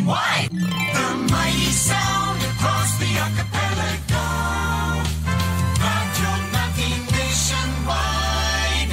nationwide. The mighty sound across the archipelago. Radyo natin nationwide.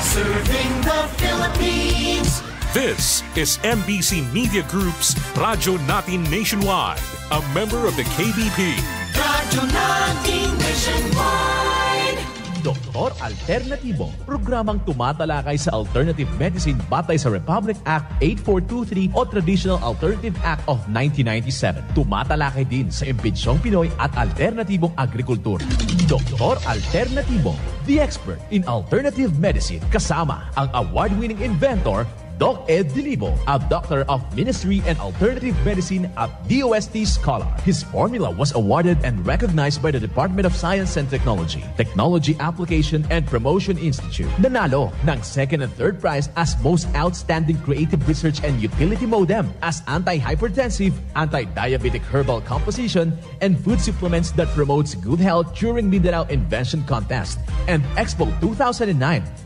Serving the Philippines. This is MBC Media Group's Radyo Natin Nationwide, a member of the KBP. Radyo Natin Nationwide. Doktor Alternatibo, programang tumatalakay sa alternative medicine batay sa Republic Act 8423 o Traditional Alternative Act of 1997. Tumatalakay din sa imbitsyong Pinoy at alternatibong agrikultura. Doktor Alternatibo, the expert in alternative medicine, kasama ang award-winning inventor Doc Ed Dilibo, a doctor of ministry and alternative medicine at DOST Scholar. His formula was awarded and recognized by the Department of Science and Technology, Technology Application and Promotion Institute. Nanalo ng second and third prize as Most Outstanding Creative Research and Utility Modem as Anti-Hypertensive, Anti-Diabetic Herbal Composition, and Food Supplements that promotes good health during Mindanao Invention Contest and Expo 2009,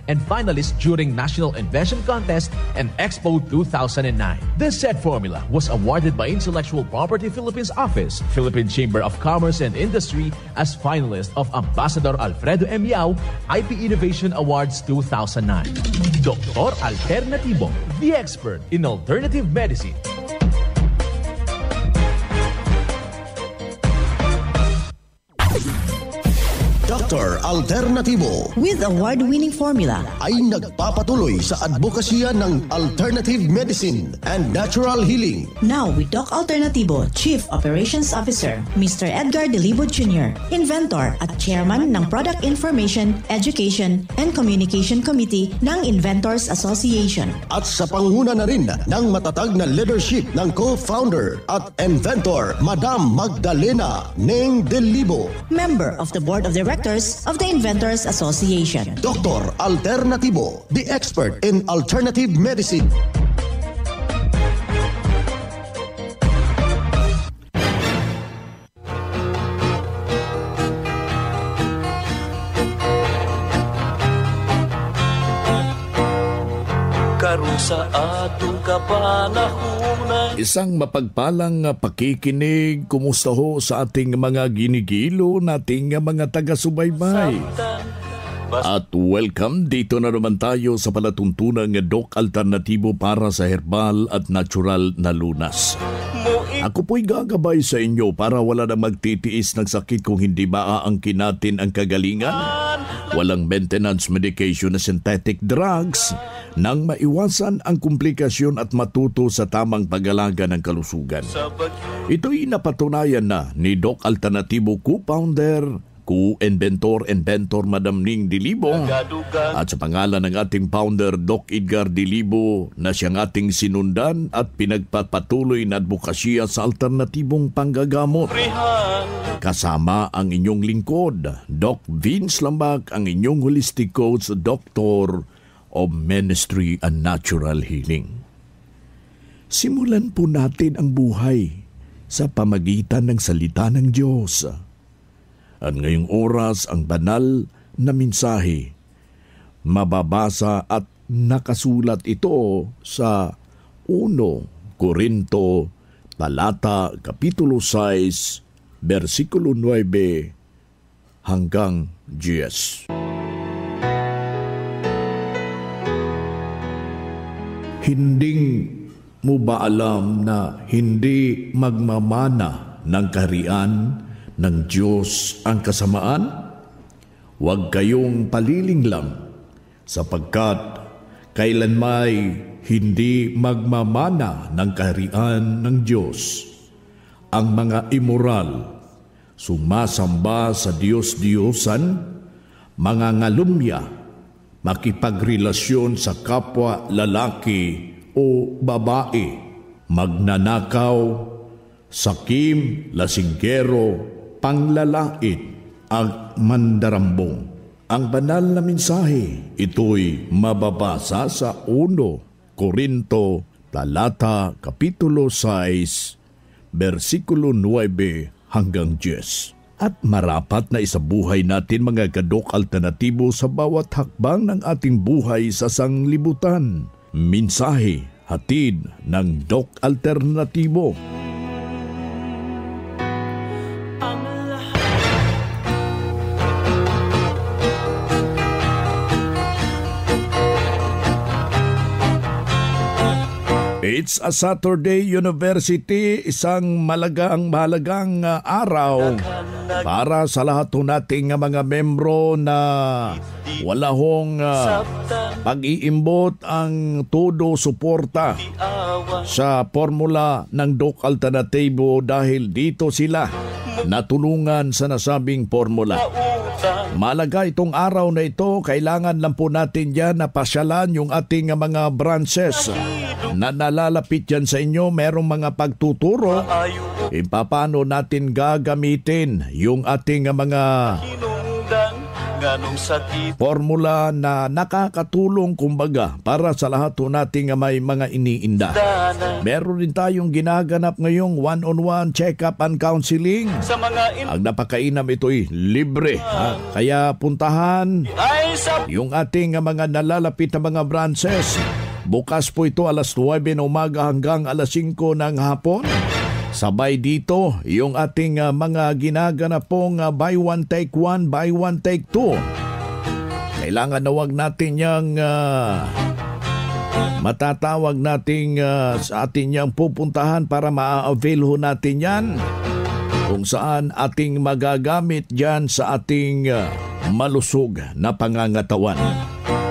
and finalist during National Invention Contest and Expo 2009. This said formula was awarded by Intellectual Property Philippines Office, Philippine Chamber of Commerce and Industry as finalist of Ambassador Alfredo M. Yao IP Innovation Awards 2009. Doktor Alternatibo, the expert in alternative medicine. Dr. Alternatibo with award-winning formula ay nagpapatuloy sa advokasya ng alternative medicine and natural healing. Now with Doc Alternatibo, Chief Operations Officer, Mr. Edgar Dilibo Jr., Inventor at Chairman ng Product Information, Education and Communication Committee ng Inventors Association. At sa pangunguna na rin ng matatag na leadership ng co-founder at inventor, Madam Magdalena Neng Dilibo, Member of the Board of Directors of the Inventors Association. Dr. Alternatibo, the expert in alternative medicine. Sa atong kapanahunan. Isang mapagpalang pakikinig, kumusta ho sa ating mga ginigilo, nating mga taga-subaybay. At welcome, dito na naman tayo sa palatuntunang Doc Alternatibo para sa herbal at natural na lunas. Ako po'y gagabay sa inyo para wala na magtitiis ng sakit kung hindi maaangkin natin ang kagalingan. Walang maintenance medication na synthetic drugs nang maiwasan ang komplikasyon at matuto sa tamang pag-alaga ng kalusugan. Ito'y napatunayan na ni Doc Alternatibo co-founder, co-inventor Madam Ning Dilibo at sa pangalan ng ating founder Doc Edgar Dilibo na siyang ating sinundan at pinagpapatuloy na advokasya sa alternatibong panggagamot. Kasama ang inyong lingkod, Doc Vince Lambak, ang inyong holistic coach, Doctor of Ministry and Natural Healing. Simulan po natin ang buhay sa pamagitan ng salita ng Diyos. At ngayong oras ang banal na mensahe, mababasa at nakasulat ito sa 1 Korinto, talata, kapitulo 6, versikulo 9 hanggang 10. Hinding mo ba alam na hindi magmamana ng kaharian ng Diyos ang kasamaan? Huwag kayong palilinglang, sapagkat kailanmay hindi magmamana ng kaharian ng Diyos ang mga immoral, sumasamba sa Diyos-Diyosan, mga ngalumya, makipagrelasyon sa kapwa lalaki o babae, magnanakaw, sakim, lasinggero, panglalait, at mandarambong. Ang banal na mensahe, ito'y mababasa sa 1 Korinto, talata, kapitulo 6, versikulo 9 hanggang 10. At marapat na isabuhay natin mga kadok alternatibo sa bawat hakbang ng ating buhay sa sanglibutan. Mensahe hatid ng Doc Alternatibo. It's a Saturday University, isang mahalagang araw para sa lahat nating mga membro na wala hong pag-iimbot ang todo suporta sa formula ng Doc Alternatibo dahil dito sila natulungan sa nasabing formula. Malaga itong araw na ito, kailangan lang po natin yan na pasyalan yung ating mga branches na nalalapit yan sa inyo. Merong mga pagtuturo paano natin gagamitin yung ating mga formula na nakakatulong kumbaga para sa lahat nating may mga iniinda. Meron rin tayong ginaganap ngayong one-on-one check-up and counseling. Ang napakainam ito'y libre. Kaya puntahan yung ating mga nalalapit na mga branches. Bukas po ito alas 9 ng umaga hanggang alas 5 ng hapon. Sabay dito yung ating mga ginaganap pong buy one take one, buy one take two. Kailangan na wag natin yung matatawag nating sa atin yung pupuntahan para ma-avail ho natin yan. Kung saan ating magagamit dyan sa ating malusog na pangangatawan.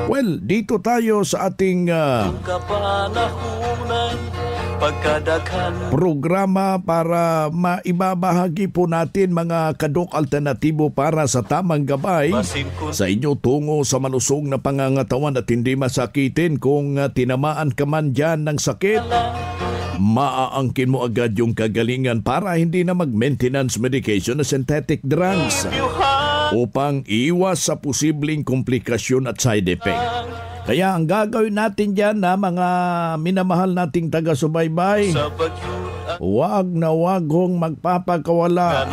Well, dito tayo sa ating programa para maibabahagi po natin mga kadok alternatibo para sa tamang gabay sa inyo tungo sa malusog na pangangatawan at hindi masakitin. Kung tinamaan ka man dyan ng sakit, maaangkin mo agad yung kagalingan para hindi na mag-maintenance medication na synthetic drugs upang iwas sa posibleng komplikasyon at side effect. Kaya ang gagawin natin dyan na mga minamahal nating taga-subaybay, wag na wag hong magpapakawala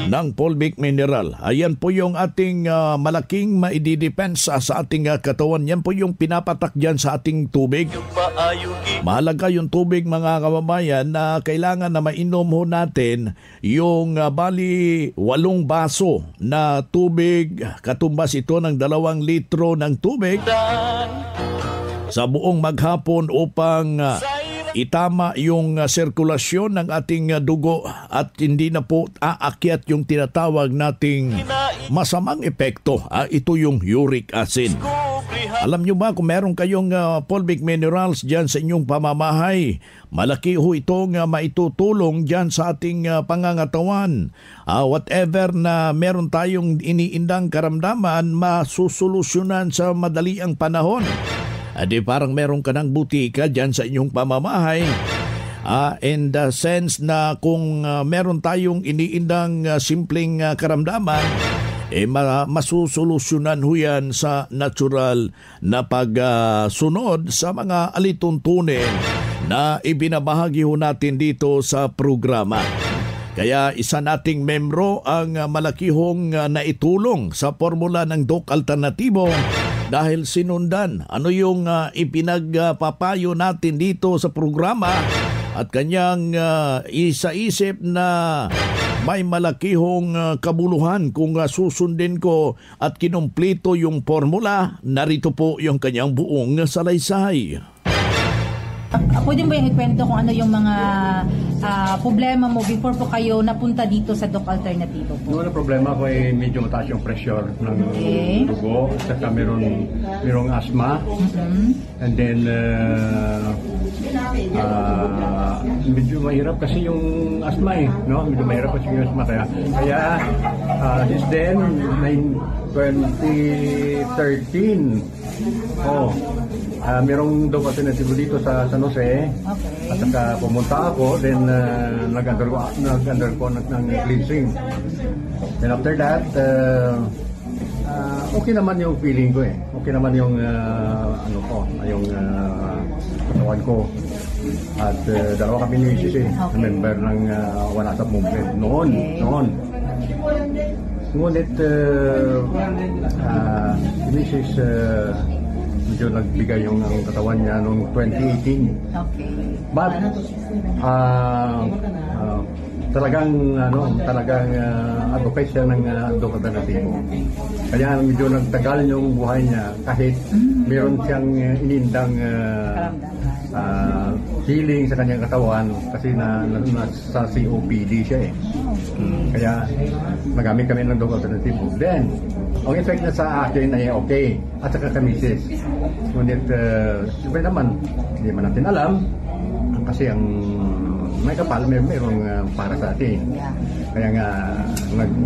ng fulvic mineral. Ayan po yung ating malaking maididepensa sa ating katawan. Yan po yung pinapatak dyan sa ating tubig. Mahalaga yung tubig mga kababayan na kailangan na mainom ho natin yung bali 8 baso na tubig. Katumbas ito ng 2 litro ng tubig sa buong maghapon upang itama yung sirkulasyon ng ating dugo at hindi na po aakyat yung tinatawag nating masamang epekto. Ito yung uric acid. Alam nyo ba kung meron kayong fulvic minerals dyan sa inyong pamamahay, malaki ho itong maitutulong dyan sa ating pangangatawan. Whatever na meron tayong iniindang karamdaman, masusolusyonan sa madaliang panahon. Di parang meron ka ng butika dyan sa inyong pamamahay. In the sense na kung meron tayong iniindang simpleng karamdaman, masusolusyonan ho yan sa natural na pagsunod sa mga alituntunin na ibinabahagi ho natin dito sa programa. Kaya isa nating membro ang malaki hong naitulong sa formula ng Doc Alternatibo dahil sinundan ano yung ipinagpapayo natin dito sa programa at kanyang isaisip na may malaki hong kabuluhan kung susundin ko at kinumpleto yung formula. Narito po yung kanyang buong salaysay. Pwede mo yung ikwento kung ano yung mga problema mo before po kayo napunta dito sa Doc Alternatibo po? Noong problema ko ay medyo mataas yung pressure ng dugo, at saka merong asthma. And then medyo mahirap kasi yung asthma no? Medyo mahirap kasi yung asthma. Kaya since then, 2013, merong Doc Alternatibo dito sa San Jose. Okay. At saka pumunta ako, then nag-undergo ng cleansing. Then after that, okay naman yung feeling ko Okay naman yung yung katawan ko. At dalawa kami ni Isis member ng One Asap Movement noon. Ngunit Isis medyo nagbigay yung ang katawan niya noong 2018. Okay. But talagang advocate siya ng Doc Alternativo. Kaya medyo nagtagal yung buhay niya kahit meron siyang inindang healing sa kanyang katawan kasi sa COPD siya eh. Kaya nagamit kami ng Doc Alternativo. Then, ang effect na sa akin ay okay at saka kamisis. Ngunit, siyempre naman, hindi man natin alam kasi ang may kapal, mayroong para sa atin. Kaya nga,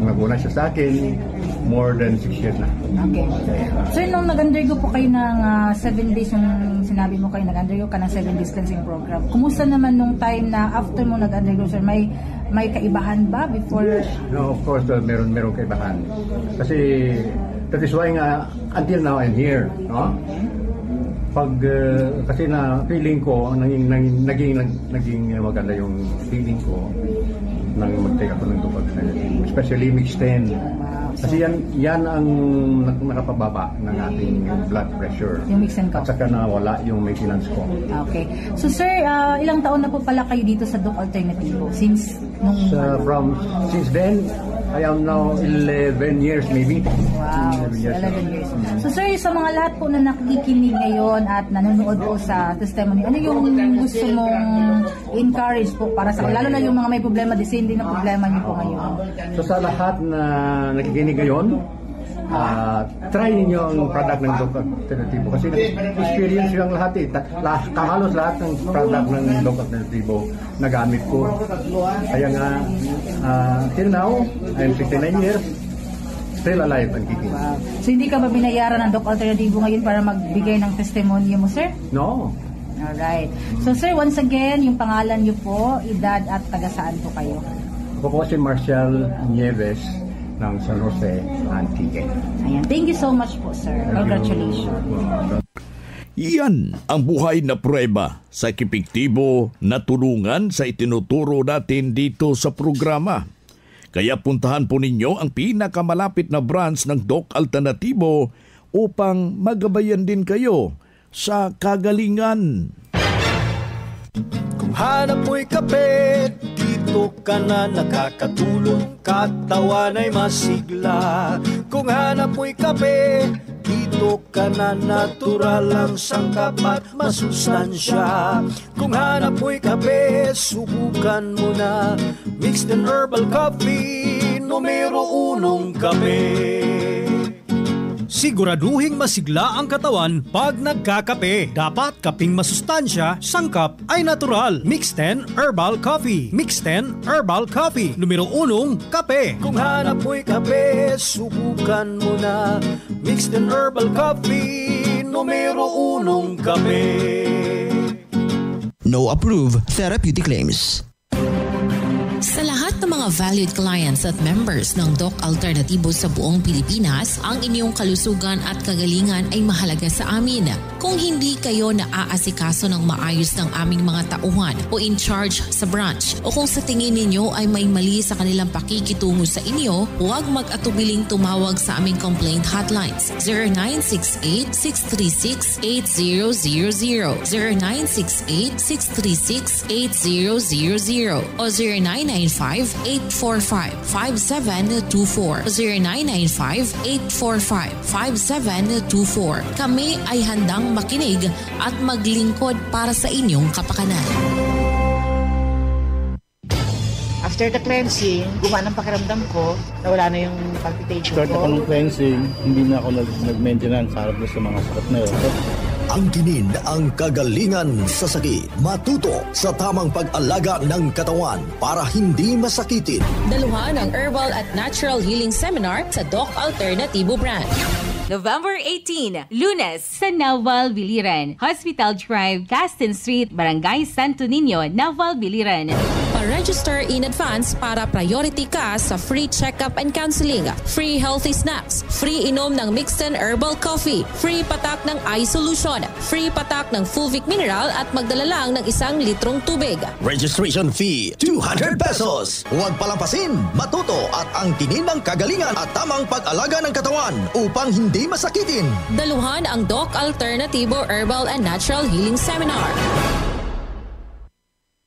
naguna siya sa akin more than 6 years na. Okay. Sir, nung nag-undergo po kayo ng 7 days, yung sinabi mo kayo, nag-undergo ka ng 7 days cleansing program. Kumusta naman nung time na after mo nag-undergo, sir? May kaibahan ba before? No, of course, meron kaibahan. Kasi, that is why nga, until now I'm here. No? Kasi na feeling ko naging maganda yung feeling ko nang mag-take ako ng Doc Alternativo, especially mixed 10. Kasi yan ang nakapababa ng ating blood pressure. Yung mixed 10 ko. At saka nawala yung maintenance ko. Okay. So sir, ilang taon na po pala kayo dito sa Doc Alternativo? Since then, I am now 11 years maybe. Wow, 11 years. So sir, sa mga lahat po na nakikinig ngayon at nanonood po sa testimony, ano yung gusto mong encourage po para sa lalo na yung mga may problema, the same din na problema niyo po ngayon? So sa lahat na nakikinig ngayon, try ninyo ang product ng Doc Alternativo kasi experience yung lahat eh. Halos lahat ng product ng Doc Alternativo nagamit ko. Kaya nga, till now, I'm 69 years, still alive and kicking. Wow. So hindi ka ba binayaran ng Doc Alternativo ngayon para magbigay ng testimony mo, sir? No. Alright. So sir, once again, yung pangalan niyo po, edad at taga saan po kayo? Ako po si Marcial Nieves ng San Jose, Antique. Ayan. Thank you so much po, sir. Congratulations. Yan ang buhay na prueba sa epektibo na tulungan sa itinuturo natin dito sa programa. Kaya puntahan po ninyo ang pinakamalapit na branch ng Doc Alternativo upang magabayan din kayo sa kagalingan. Kung hanap mo'y kape, dito ka na nakakatulong, katawan ay masigla. Kung hanap mo'y kape, dito ka na natural ang sangkap at masustansya. Kung hanap mo'y kape, subukan mo na mixed and herbal coffee, numero 1 kape. Siguraduhing masigla ang katawan pag nagkakape. Dapat kaping masustansya, sangkap ay natural. Mixed 10 Herbal Coffee. Mixed 10 Herbal Coffee. Numero 1, kape. Kung hanap mo'y kape, subukan mo na Mixed 10 Herbal Coffee. Numero 1, kape. No approved therapeutic claims. Sa lahat ng mga valued clients at members ng Doc Alternativo sa buong Pilipinas, ang inyong kalusugan at kagalingan ay mahalaga sa amin. Kung hindi kayo naaasikaso ng maayos ng aming mga tauhan o in charge sa branch, o kung sa tingin ninyo ay may mali sa kanilang pakikitungo sa inyo, huwag mag-atubiling tumawag sa aming complaint hotlines 0968-636-8000, 0968-636-8000 o 0995-845-5724, 0995-845-5724. Kami ay handang makinig at maglingkod para sa inyong kapakanan. After the cleansing, gumana ang pakiramdam ko, nawala na yung palpitation ko. Start ako ng cleansing, hindi na ako nag-maintenance harap sa mga sakit na yun. Angkinin ang kagalingan sa sakit. Matuto sa tamang pag-alaga ng katawan para hindi masakitin. Daluhan ang Herbal at Natural Healing Seminar sa Doc Alternativo Branch. November 18, Lunes, sa Naval Biliran, Hospital Drive, Caston Street, Barangay Santo Niño, Naval Biliran. Magpa-register in advance para priority ka sa free check-up and counseling, free healthy snacks, free inom ng Mixten Herbal Coffee, free patak ng eye solution, free patak ng Fulvic Mineral at magdala lang ng 1 litrong tubig. Registration fee, 200 pesos. Huwag palampasin, matuto at angkinin ng kagalingan at tamang pag-alaga ng katawan upang hindi masakitin. Daluhan ang Doc Alternativo Herbal and Natural Healing Seminar.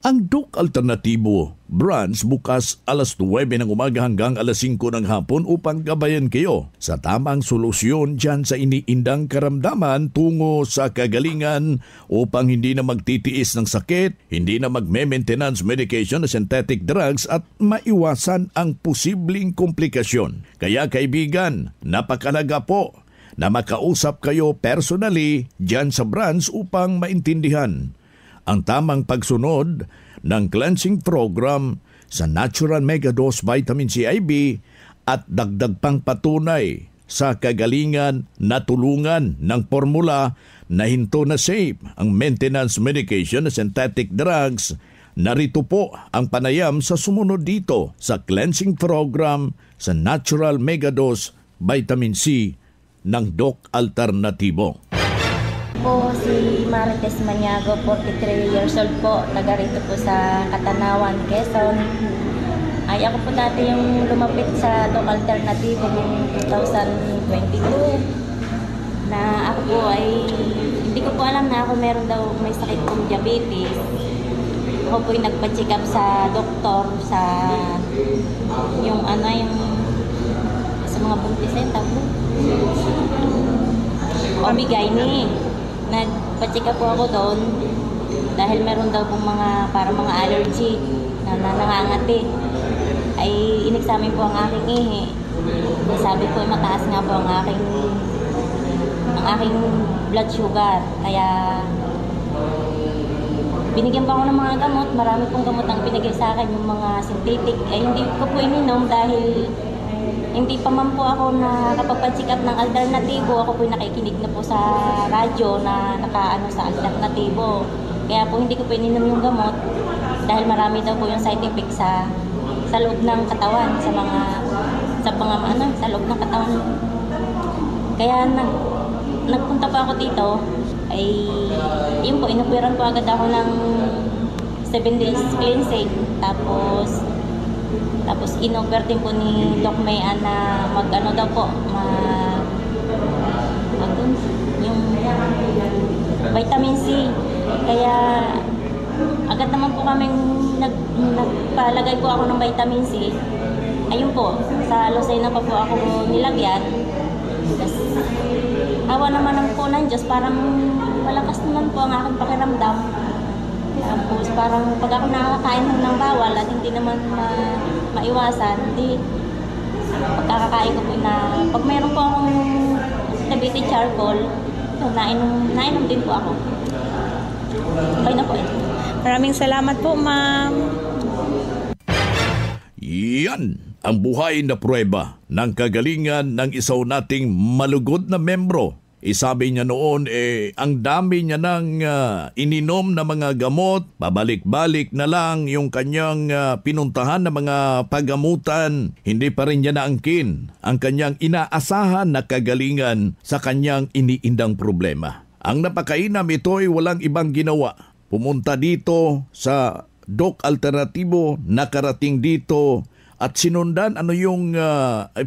Ang Doc Alternativo branch bukas alas 9 ng umaga hanggang alas 5 ng hapon upang gabayan kayo sa tamang solusyon dyan sa iniindang karamdaman tungo sa kagalingan upang hindi na magtitiis ng sakit, hindi na magme-maintenance medication na synthetic drugs at maiwasan ang posibleng komplikasyon. Kaya kaibigan, napakalaga po na makausap kayo personally dyan sa branch upang maintindihan ang tamang pagsunod ng cleansing program sa Natural Megadose Vitamin C IB at dagdag pang patunay sa kagalingan na tulungan ng formula na hinto na safe ang maintenance medication na synthetic drugs. Narito po ang panayam sa sumunod dito sa cleansing program sa Natural Megadose Vitamin C ng Doc Alternativo. Po si Marites Maniago, 43 years old po, taga rito po sa Katanawan, Quezon. Ay ako po dati yung lumapit sa Doc Alternativo noong 2022 na ako po ay hindi ko po alam na ako meron daw may sakit kong diabetes. Ako po yung nagpa-check up sa doktor sa yung sa mga buntisin tabo. Omigayni. Nagpa-check up po ako doon dahil meron daw pong mga allergy na nangangati. Ay inexamine po ang aking ihi. Sabi po mataas nga po ang aking blood sugar. Kaya binigyan pa ako ng mga gamot. Marami pong gamot ang binigay sa akin, yung mga synthetic. Ay hindi ko po ininom dahil hindi pa man po ako nakapag-check up ng alternatibo. Ako po nakikinig na po sa radyo na nakaano sa alternatibo. Kaya po hindi ko po ininom yung gamot dahil marami daw po yung side effects sa loob ng katawan, sa loob ng katawan. Kaya nagpunta pa ako dito, ay yun po, inupiran po agad ako ng 7 days cleansing. Tapos in-offer din po ni Doc Mayan na yung vitamin C. Kaya agad naman po kaming nagpalagay po ako ng vitamin C. Ayun po, sa Lucena pa po ako nilagyan. Tapos, awa naman po ng Diyos, parang malakas naman po ang aking pakiramdam. Tapos parang pag ako nakakain ng bawal at hindi naman maiwasan, pagkakakain ko po na, pag meron po akong diabetes charcoal, nainom din po ako. Okay na po ito. Maraming salamat po, ma'am. Yan ang buhay na pruweba ng kagalingan ng isaw nating malugod na membro. Sabi niya noon, ang dami niya nang ininom na mga gamot, pabalik-balik na lang yung kanyang pinuntahan na mga pagamutan. Hindi pa rin niya naangkin ang kanyang inaasahan na kagalingan sa kanyang iniindang problema. Ang napakainam ito ay walang ibang ginawa. Pumunta dito sa Doc Alternativo, nakarating dito at sinundan ano yung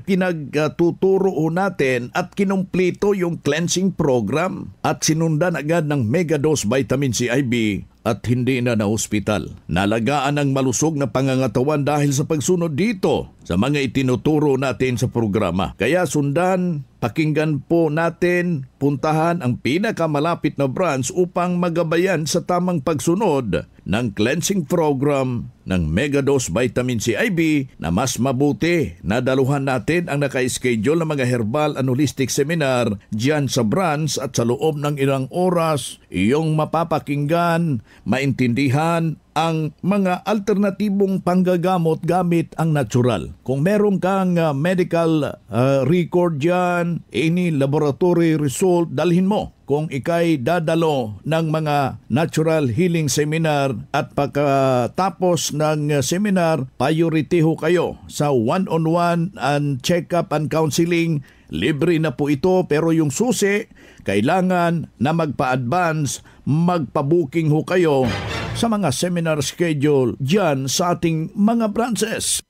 pinagtuturo natin at kinumpleto yung cleansing program at sinundan agad ng Megadose Vitamin C IB at hindi na hospital. Nalagaan ang malusog na pangangatawan dahil sa pagsunod dito sa mga itinuturo natin sa programa. Kaya sundan, pakinggan po natin, puntahan ang pinakamalapit na branch upang magabayan sa tamang pagsunod ng cleansing program ng Megadose Vitamin C IB na mas mabuti na daluhan natin ang naka-schedule na mga herbal and holistic seminar dyan sa branch at sa loob ng ilang oras iyong mapapakinggan, maintindihan ang mga alternatibong panggagamot gamit ang natural. Kung meron kang medical record dyan, any laboratory result, dalhin mo kung ikay dadalo ng mga natural healing seminar at pagkatapos ng seminar, priority ho kayo sa one-on-one and check-up and counseling. Libre na po ito, pero yung susi, kailangan na magpa-advance, magpa-booking ho kayo sa mga seminar schedule dyan sa ating mga branches.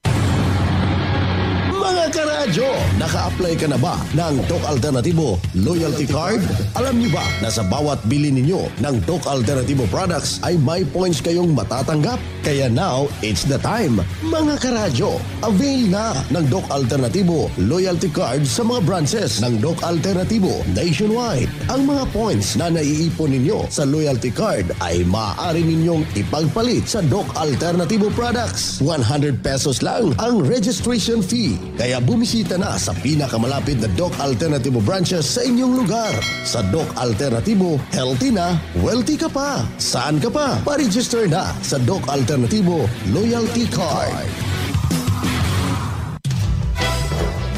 Mga karadyo, naka-apply ka na ba ng Doc Alternativo Loyalty Card? Alam niyo ba na sa bawat bili ninyo ng Doc Alternativo products ay may points kayong matatanggap? Kaya now, it's the time. Mga karadyo, avail na ng Doc Alternativo Loyalty Card sa mga branches ng Doc Alternativo nationwide. Ang mga points na naiipon ninyo sa Loyalty Card ay maaari ninyong ipagpalit sa Doc Alternativo products. 100 pesos lang ang registration fee. Kaya bumisita na sa pinakamalapit na Doc Alternativo branches sa inyong lugar. Sa Doc Alternativo, healthy na, wealthy ka pa. Saan ka pa? Pa-register na sa Doc Alternativo Loyalty Card.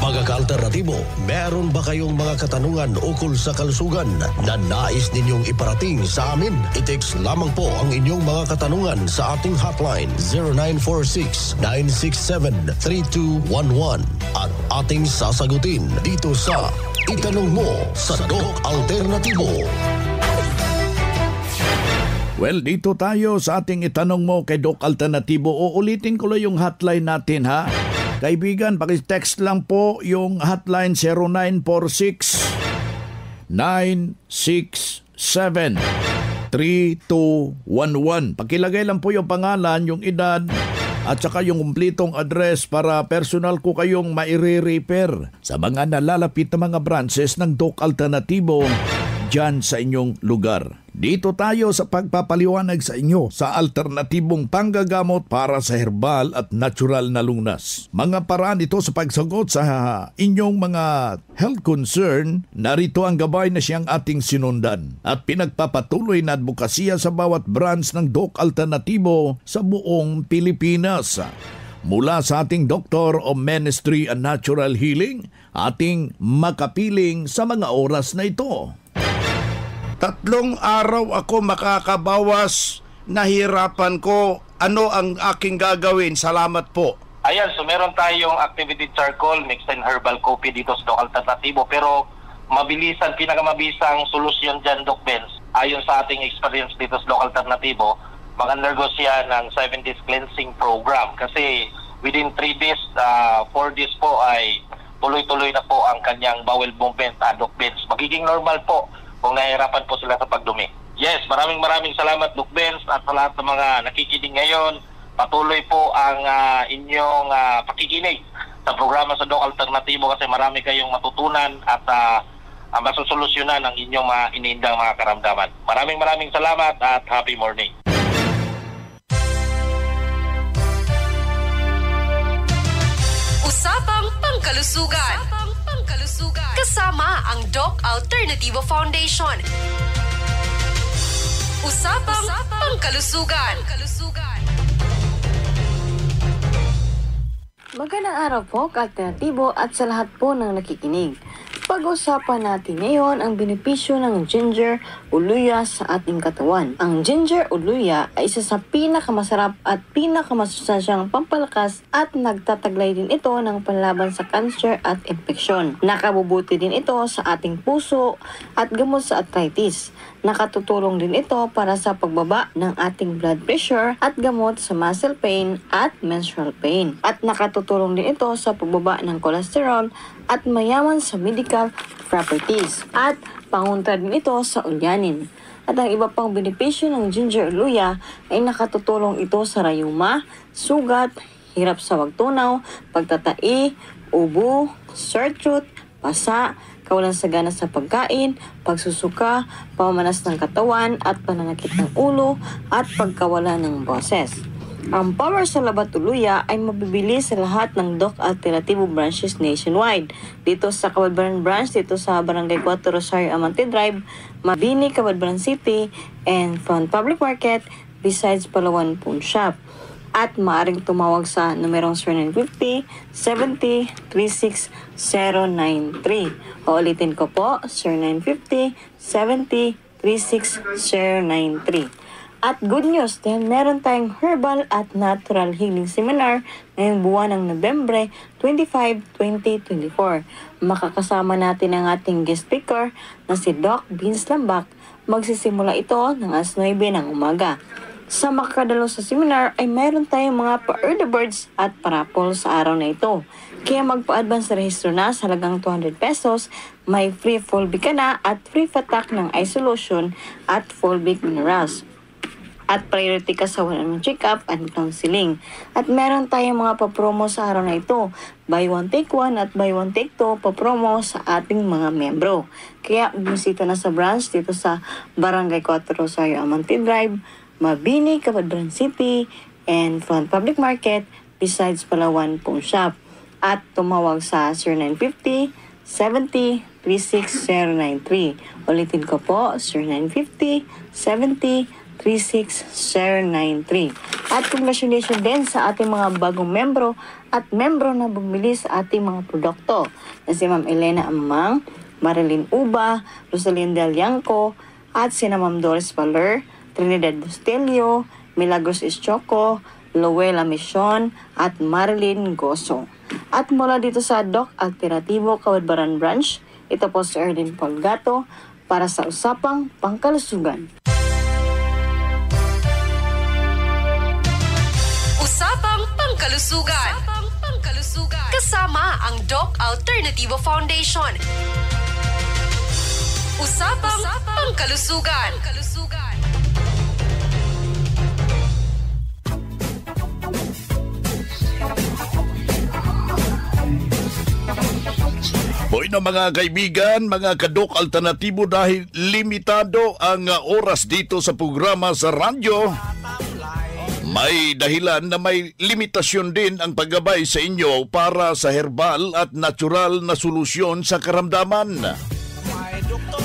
Mga ka-alternatibo, meron ba kayong mga katanungan ukol sa kalusugan na nais ninyong iparating sa amin? I-text lamang po ang inyong mga katanungan sa ating hotline 0946-967-3211 at ating sasagutin dito sa Itanong Mo sa Doc Alternatibo. Well, dito tayo sa ating Itanong Mo kay Doc Alternativo. Uulitin ko lang yung hotline natin, ha? Kaibigan, paki-text lang po yung hotline 0946-967-3211. Pakilagay lang po yung pangalan, yung edad, at saka yung kumplitong address para personal ko kayong maire-refer sa mga nalalapit na mga branches ng Doc Alternativo dyan sa inyong lugar. Dito tayo sa pagpapaliwanag sa inyo sa alternatibong panggagamot para sa herbal at natural na lunas. Mga paraan ito sa pagsagot sa inyong mga health concern, narito ang gabay na siyang ating sinundan at pinagpapatuloy na advokasya sa bawat branch ng Doc Alternativo sa buong Pilipinas. Mula sa ating Doctor of Ministry and Natural Healing, ating makapiling sa mga oras na ito. 3 araw ako makakabawas, nahirapan ko. Ano ang aking gagawin? Salamat po. Ayan, so meron tayong activity charcoal, mixed and herbal coffee dito sa Doc Alternativo. Pero mabilisan, pinakamabisang solusyon dyan, Doc Benz, ayon sa ating experience dito sa Doc Alternativo, mag-undergo siya ng 7 days cleansing program. Kasi within 3 days, 4 days po ay tuloy-tuloy na po ang kanyang bowel movement, Doc Benz. Magiging normal po kung nahihirapan po sila sa pagdumi. Yes, maraming salamat, Doc Benz, at sa lahat ng mga nakikinig ngayon. Patuloy po ang inyong pakikinig sa programa sa Doc Alternativo kasi marami kayong matutunan at masusolusyonan ang inyong mga iniindang mga karamdaman. Maraming salamat at happy morning. Usapang Pangkalusugan. Kasama ang Doc Alternativo Foundation. Usapang Pangkalusugan. Magandang araw po, ka-alternatibo at sa lahat po ng nakikinig. Pag-usapan natin ngayon ang benepisyo ng ginger o luya sa ating katawan. Ang ginger o luya ay isa sa pinakamasarap at pinakamasustansyang pampalakas at nagtataglay din ito ng panlaban sa cancer at infeksyon. Nakabubuti din ito sa ating puso at gamot sa arthritis. Nakatutulong din ito para sa pagbaba ng ating blood pressure at gamot sa muscle pain at menstrual pain. At nakatutulong din ito sa pagbaba ng cholesterol at mayaman sa medical properties. At pangontra din ito sa ulyanin. At ang iba pang benepisyo ng ginger o luya ay nakatutulong ito sa rayuma, sugat, hirap sa wagtunaw, pagtatai, ubo, sore throat, pasa, kawalan sa gana sa pagkain, pagsusuka, pamanas ng katawan at pananakit ng ulo at pagkawala ng boses. Ang power sa labat o luya ay mabibili sa lahat ng Doc Alternativo branches nationwide. Dito sa Cabadbaran branch, dito sa Barangay 4 Rosario Amante Drive, Mabini, Cabadbaran City, and Front Public Market, besides Palawan Pawn Shop. at maaaring tumawag sa numerong 0950-70-36093. Uulitin ko po, 0950-70-36093. At good news, dahil meron tayong herbal at natural healing seminar ngayong buwan ng Nobyembre 25, 2024. Makakasama natin ang ating guest speaker na si Doc Vince Lambak. Magsisimula ito ng alas 9 ng umaga. Sa makakadalo sa seminar ay meron tayong mga pa-early birds at parapol sa araw na ito. Kaya magpa-advance rehistro na sa halagang 200 pesos, may free Fulvic ka na at free patak ng eye solution at Fulvic minerals. At priority ka sa one-on-one check-up at counseling. At meron tayong mga papromo sa araw na ito. Buy one take one at buy one take two papromo sa ating mga membro. Kaya bumisita na sa branch dito sa Barangay 4 Rosario Amante Drive, Mabini, Cabadran City, and Front Public Market besides Palawan Pawn Shop. At tumawag sa 0950-70-36093. Ulitin ko po, 0950-70-36093. At congratulations din sa ating mga bagong membro at membro na bumili sa ating mga produkto na si Ma'am Elena Amang, Marilyn Uba, Rosalinda Liangco, at sina Ma'am Doris Valer, Trinidad Bustelio, Milagros Ischoco, Luella Mission, at Marilyn Goso. At mula dito sa Doc Alternativo Cawadbaran Branch, ito po si Erlyn Polgato para sa Usapang Pangkalusugan. Usapang Pangkalusugan. Kasama ang Doc Alternativo Foundation. Usapang Pangkalusugan. Hoy na mga kaibigan, mga kadok alternatibo, dahil limitado ang oras dito sa programa sa radyo, may dahilan na may limitasyon din ang paggabay sa inyo para sa herbal at natural na solusyon sa karamdaman.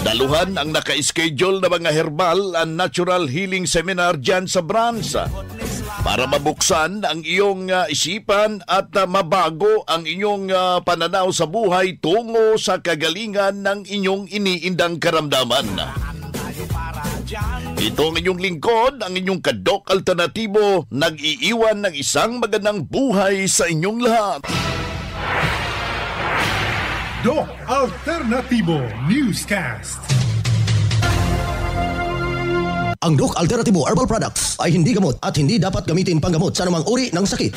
Daluhan ang naka-schedule na mga herbal and natural healing seminar dyan sa branch para mabuksan ang iyong isipan at mabago ang inyong pananaw sa buhay tungo sa kagalingan ng inyong iniindang karamdaman. Ito ang inyong lingkod, ang inyong kadok alternatibo, nag-iiwan ng isang magandang buhay sa inyong lahat. Doc Alternativo Newscast. Ang Doc Alternativo Herbal Products ay hindi gamot at hindi dapat gamitin panggamot sa anumang uri ng sakit.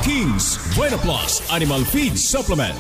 King's Buena Plus Animal Feed Supplement.